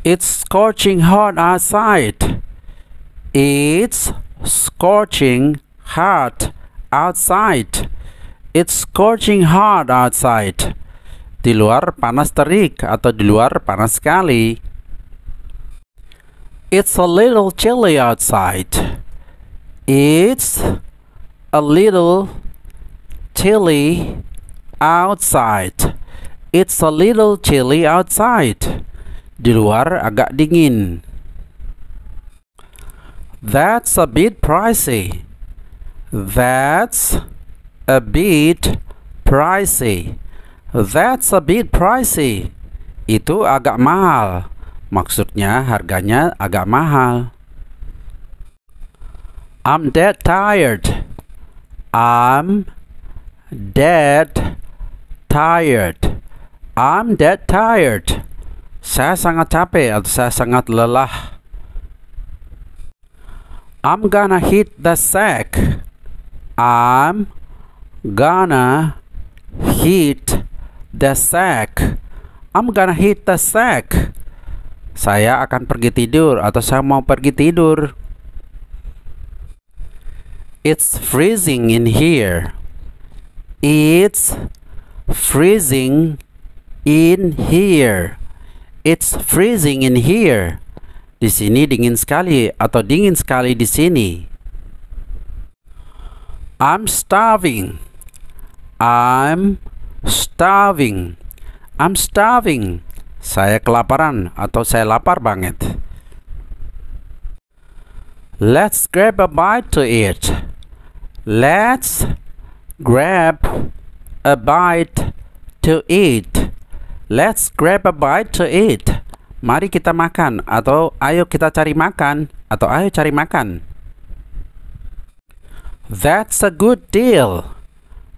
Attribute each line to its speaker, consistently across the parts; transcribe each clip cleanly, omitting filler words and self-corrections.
Speaker 1: It's scorching hot outside. It's scorching hot outside. It's scorching hot outside. Di luar panas terik atau di luar panas sekali. It's a little chilly outside. It's a little chilly outside. It's a little chilly outside. Di luar agak dingin. That's a bit pricey. That's a bit pricey. That's a bit pricey. Itu agak mahal. Maksudnya harganya agak mahal. I'm dead tired. I'm dead tired. I'm dead tired. Saya sangat capek atau saya sangat lelah. I'm gonna hit the sack. I'm gonna hit the sack. I'm gonna hit the sack. Saya akan pergi tidur atau saya mau pergi tidur. It's freezing in here. It's freezing in here. It's freezing in here. Di sini dingin sekali atau dingin sekali di sini. I'm starving. I'm starving. I'm starving. Saya kelaparan atau saya lapar banget. Let's grab a bite to eat. Let's grab a bite to eat. Let's grab a bite to eat. Mari kita makan atau ayo kita cari makan atau ayo cari makan. That's a good deal.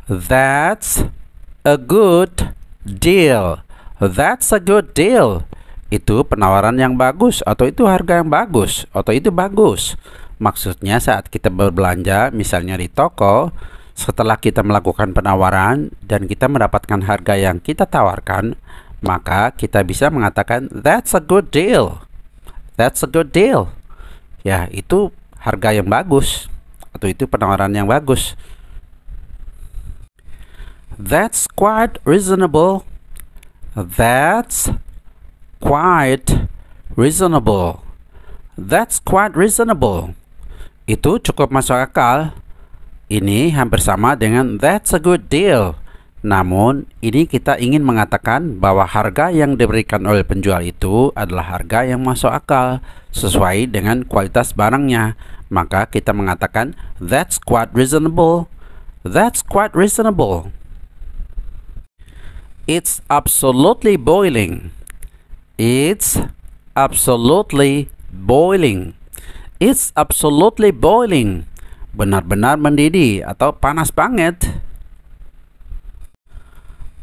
Speaker 1: That's a good deal. That's a good deal. Itu penawaran yang bagus atau itu harga yang bagus atau itu bagus. Maksudnya saat kita berbelanja misalnya di toko, setelah kita melakukan penawaran dan kita mendapatkan harga yang kita tawarkan, maka kita bisa mengatakan that's a good deal. That's a good deal. Ya, itu harga yang bagus atau itu penawaran yang bagus. That's quite reasonable. That's quite reasonable. That's quite reasonable. Itu cukup masuk akal. Ini hampir sama dengan that's a good deal. Namun, ini kita ingin mengatakan bahwa harga yang diberikan oleh penjual itu adalah harga yang masuk akal sesuai dengan kualitas barangnya. Maka kita mengatakan that's quite reasonable. That's quite reasonable. It's absolutely boiling. It's absolutely boiling. It's absolutely boiling. Benar-benar mendidih atau panas banget.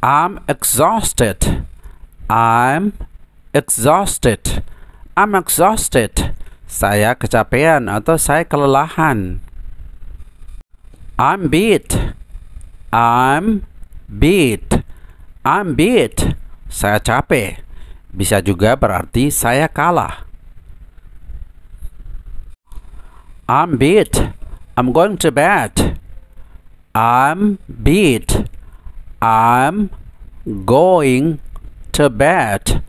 Speaker 1: I'm exhausted. I'm exhausted. I'm exhausted. Saya kecapean atau saya kelelahan. I'm beat. I'm beat. I'm beat. Saya capek. Bisa juga berarti saya kalah. I'm beat. I'm going to bed. I'm beat. I'm going to bed.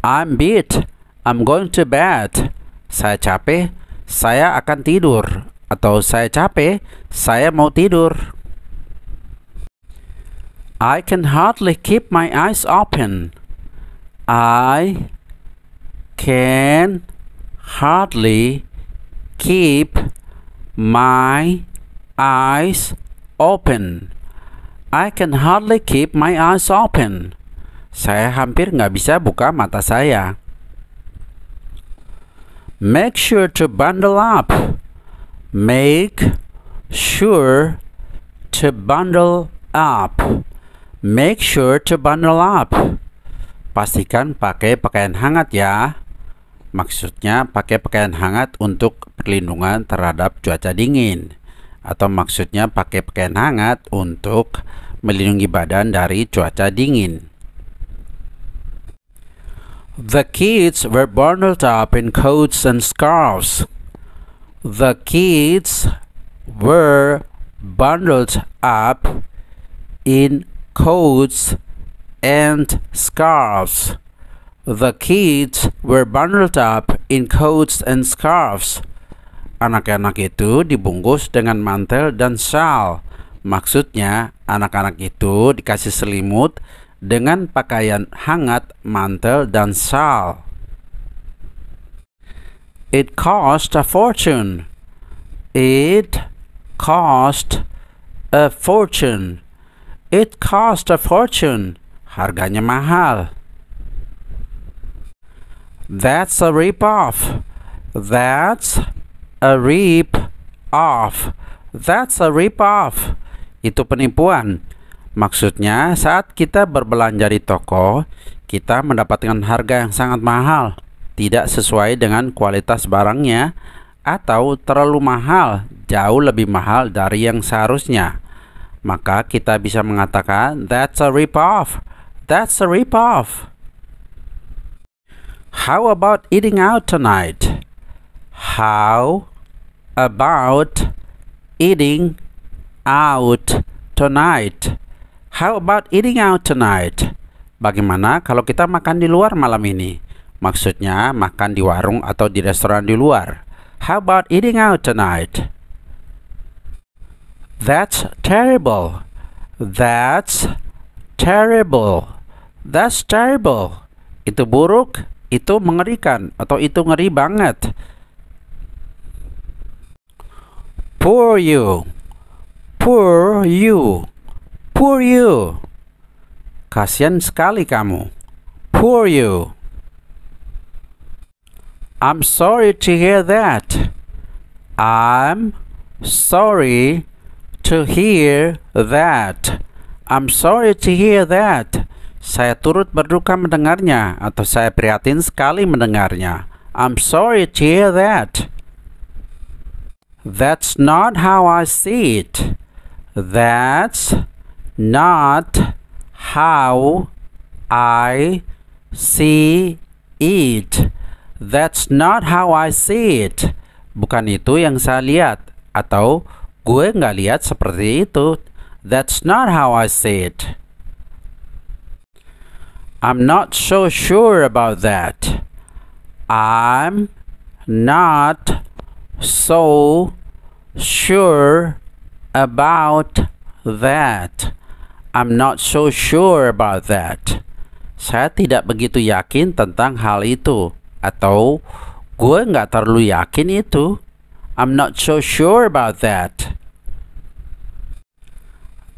Speaker 1: I'm beat. I'm going to bed. Saya capek, saya akan tidur. Atau saya capek, saya mau tidur. I can hardly keep my eyes open. I can hardly keep my eyes open. I can hardly keep my eyes open. Saya hampir nggak bisa buka mata saya. Make sure to bundle up. Make sure to bundle up. Make sure to bundle up. Pastikan pakai pakaian hangat ya. Maksudnya pakai pakaian hangat untuk perlindungan terhadap cuaca dingin. Atau maksudnya pakai pakaian hangat untuk melindungi badan dari cuaca dingin. The kids were bundled up in coats and scarves. The kids were bundled up in coats and scarves. The kids were bundled up in coats and scarves. Anak-anak itu dibungkus dengan mantel dan shawl. Maksudnya, anak-anak itu dikasih selimut dengan pakaian hangat, mantel, dan shawl. It cost a fortune. It cost a fortune. It cost a fortune. Harganya mahal. That's a rip-off. That's a rip-off. That's a rip-off. Itu penipuan. Maksudnya saat kita berbelanja di toko, kita mendapatkan harga yang sangat mahal, tidak sesuai dengan kualitas barangnya, atau terlalu mahal, jauh lebih mahal dari yang seharusnya. Maka kita bisa mengatakan that's a rip-off. That's a rip-off. How about eating out tonight? How about eating out tonight? How about eating out tonight? Bagaimana kalau kita makan di luar malam ini? Maksudnya makan di warung atau di restoran di luar. How about eating out tonight? That's terrible. That's terrible. That's terrible. Itu buruk, itu mengerikan, atau itu ngeri banget. Poor you. Poor you. Poor you. Kasian sekali kamu. Poor you. I'm sorry to hear that. I'm sorry to hear that. I'm sorry to hear that. Saya turut berduka mendengarnya, atau saya prihatin sekali mendengarnya. I'm sorry to hear that. That's not how I see it. That's not how I see it. That's not how I see it. Bukan itu yang saya lihat, atau gue nggak lihat seperti itu. That's not how I see it. I'm not so sure about that. I'm not so sure about that. I'm not so sure about that. Saya tidak begitu yakin tentang hal itu, atau gue nggak terlalu yakin itu. I'm not so sure about that.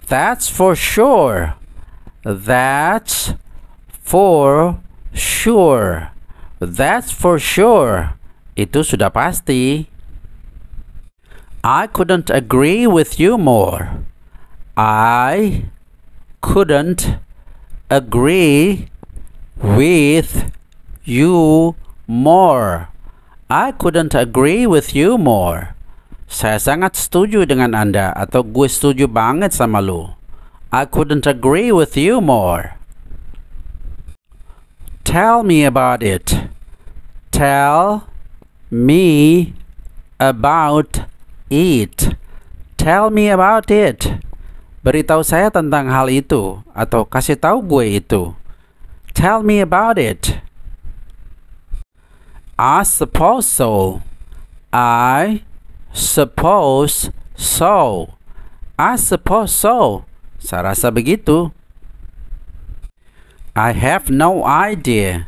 Speaker 1: That's for sure. That's for sure. That's for sure. Itu sudah pasti. I couldn't agree with you more. I couldn't agree with you more. I couldn't agree with you more. Saya sangat setuju dengan Anda, atau gue setuju banget sama lu. I couldn't agree with you more. Tell me about it. Tell me about it. Tell me about it. Beritahu saya tentang hal itu, atau kasih tahu gue itu. Tell me about it. I suppose so. I suppose so. I suppose so. Saya rasa begitu. I have no idea.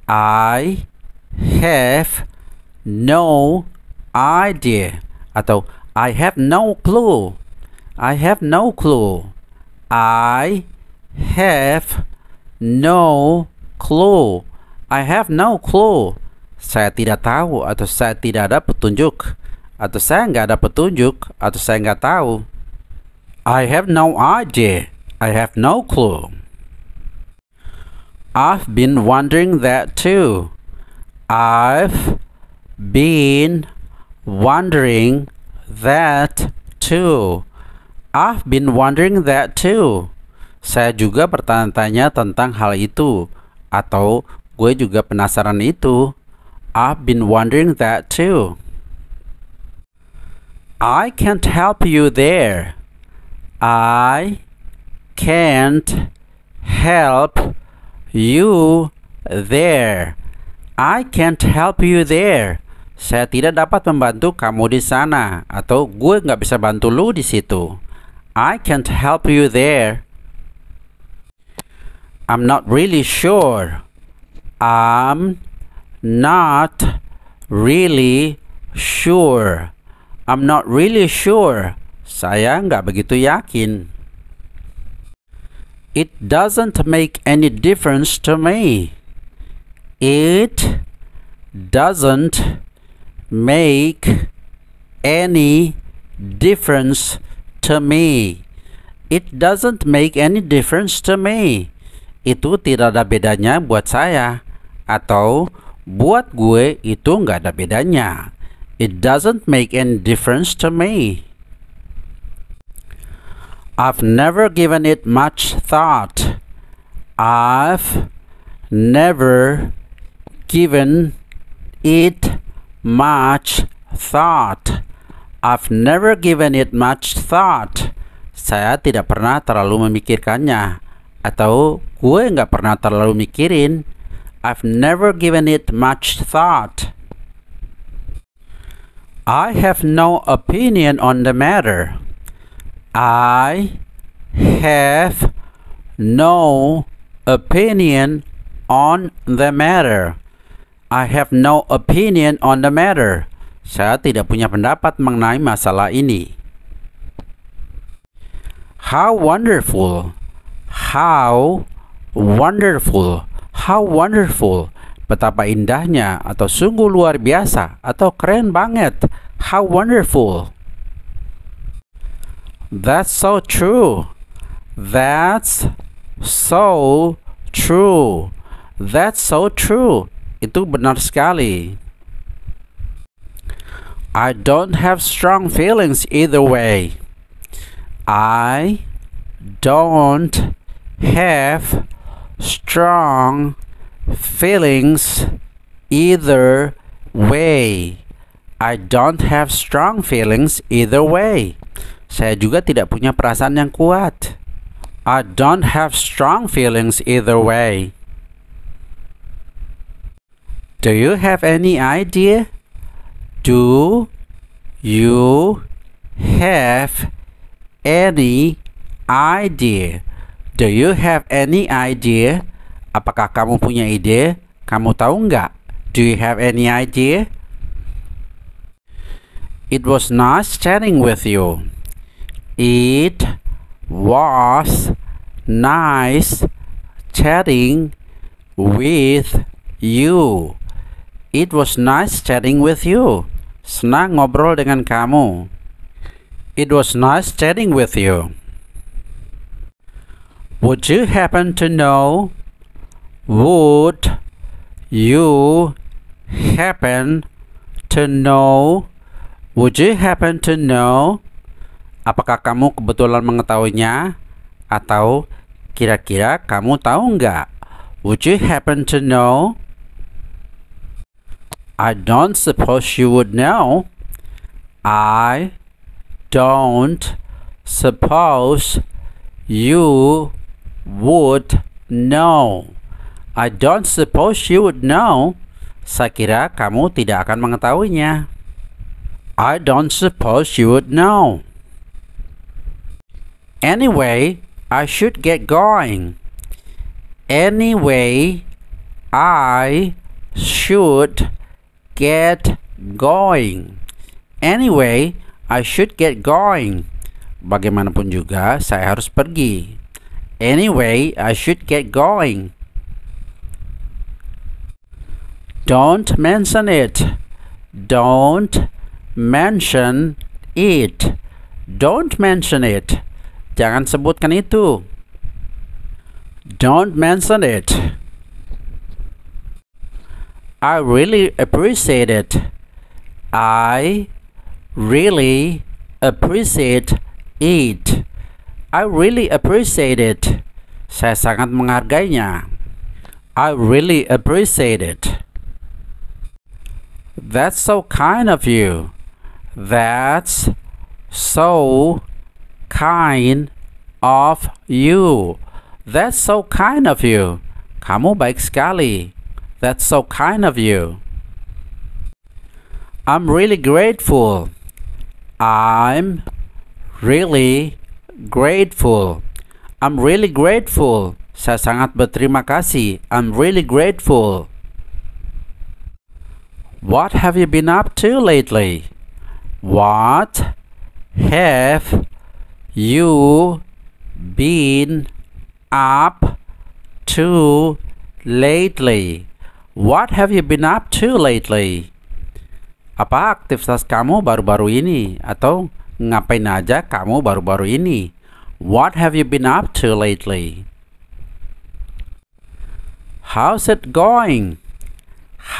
Speaker 1: I have no idea. Atau I have no clue. I have no clue. I have no clue. I have no clue. Saya tidak tahu, atau saya tidak ada petunjuk, atau saya nggak ada petunjuk, atau saya nggak tahu. I have no idea. I have no clue. I've been wondering that too. I've been wondering that too. I've been wondering that too. Saya juga bertanya-tanya tentang hal itu, atau Gue juga penasaran itu. I've been wondering that too. I can't help you there. I can't help you there. I can't help you there. Saya tidak dapat membantu kamu di sana, atau gue nggak bisa bantu lu di situ. I can't help you there. I'm not really sure. I'm not really sure. I'm not really sure. Saya nggak begitu yakin. It doesn't make any difference to me. It doesn't make any difference to me. It doesn't make any difference to me. Itu tidak ada bedanya buat saya. Atau buat gue itu nggak ada bedanya. It doesn't make any difference to me. I've never given it much thought. I've never given it much thought. I've never given it much thought. Saya tidak pernah terlalu memikirkannya. Atau gue nggak pernah terlalu mikirin. I've never given it much thought. I have no opinion on the matter. I have no opinion on the matter. I have no opinion on the matter. Saya tidak punya pendapat mengenai masalah ini. How wonderful. How wonderful. How wonderful. Betapa indahnya, atau sungguh luar biasa, atau keren banget. How wonderful. That's so true. That's so true. That's so true. Itu benar sekali. I don't have strong feelings either way. I don't have strong feelings either way. I don't have strong feelings either way. Saya juga tidak punya perasaan yang kuat. I don't have strong feelings either way. Do you have any idea? Do you have any idea? Do you have any idea? Apakah kamu punya ide? Kamu tahu nggak? Do you have any idea? It was nice chatting with you. It was nice chatting with you. It was nice chatting with you. Senang ngobrol dengan kamu. It was nice chatting with you. Would you happen to know? Would you happen to know? Would you happen to know? Apakah kamu kebetulan mengetahuinya? Atau kira-kira kamu tahu nggak? Would you happen to know? I don't suppose you would know. I don't suppose you would know. I don't suppose you would know. Saya kira kamu tidak akan mengetahuinya. I don't suppose you would know. Anyway, I should get going. Anyway, I should get going. Anyway, I should get going. Bagaimanapun juga, saya harus pergi. Anyway, I should get going. Don't mention it. Don't mention it. Don't mention it. Jangan sebutkan itu. Don't mention it. I really appreciate it. I really appreciate it. I really appreciate it. Saya sangat menghargainya. I really appreciate it. That's so kind of you. That's so kind of you. That's so kind of you. Kamu baik sekali. That's so kind of you. I'm really grateful. I'm really grateful. I'm really grateful. Saya sangat berterima kasih. I'm really grateful. What have you been up to lately? What have you been up to lately? What have you been up to lately? Apa aktivitas kamu baru-baru ini? Atau ngapain aja kamu baru-baru ini? What have you been up to lately? How's it going?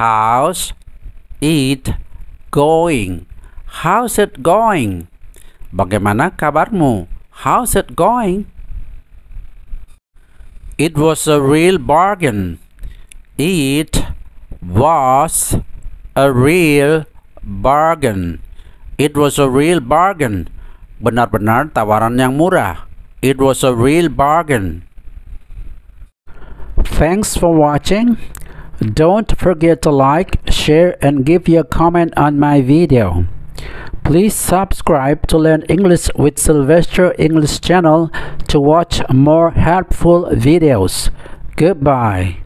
Speaker 1: How's it going? How's it going? Bagaimana kabarmu? How's it going? It was a real bargain. It was a real bargain. It was a real bargain. Benar-benar tawaran yang murah. It was a real bargain. Thanks for watching. Don't forget to like, share, and give your comment on my video. Please subscribe to Learn English with Sylvester English channel to watch more helpful videos. Goodbye.